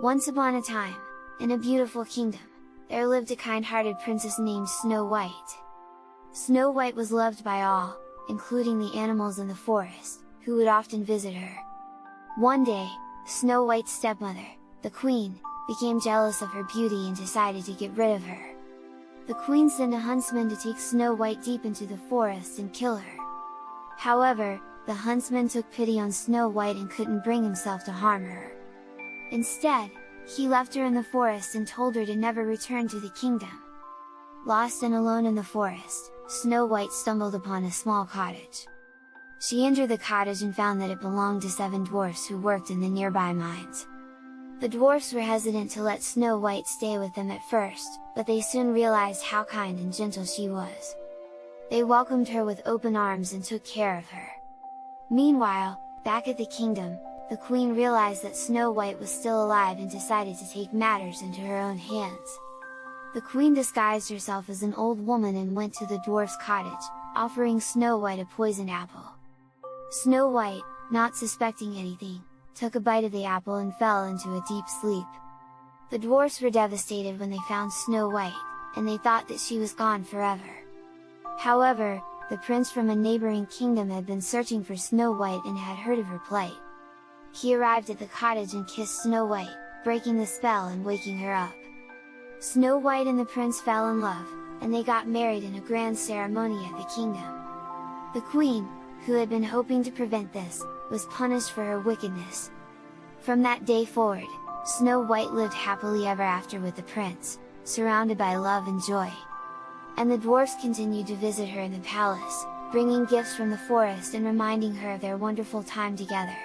Once upon a time, in a beautiful kingdom, there lived a kind-hearted princess named Snow White. Snow White was loved by all, including the animals in the forest, who would often visit her. One day, Snow White's stepmother, the queen, became jealous of her beauty and decided to get rid of her. The queen sent a huntsman to take Snow White deep into the forest and kill her. However, the huntsman took pity on Snow White and couldn't bring himself to harm her. Instead, he left her in the forest and told her to never return to the kingdom. Lost and alone in the forest, Snow White stumbled upon a small cottage. She entered the cottage and found that it belonged to 7 dwarfs who worked in the nearby mines. The dwarfs were hesitant to let Snow White stay with them at first, but they soon realized how kind and gentle she was. They welcomed her with open arms and took care of her. Meanwhile, back at the kingdom, the queen realized that Snow White was still alive and decided to take matters into her own hands. The queen disguised herself as an old woman and went to the dwarf's cottage, offering Snow White a poisoned apple. Snow White, not suspecting anything, took a bite of the apple and fell into a deep sleep. The dwarfs were devastated when they found Snow White, and they thought that she was gone forever. However, the prince from a neighboring kingdom had been searching for Snow White and had heard of her plight. He arrived at the cottage and kissed Snow White, breaking the spell and waking her up. Snow White and the prince fell in love, and they got married in a grand ceremony at the kingdom. The queen, who had been hoping to prevent this, was punished for her wickedness. From that day forward, Snow White lived happily ever after with the prince, surrounded by love and joy. And the dwarfs continued to visit her in the palace, bringing gifts from the forest and reminding her of their wonderful time together.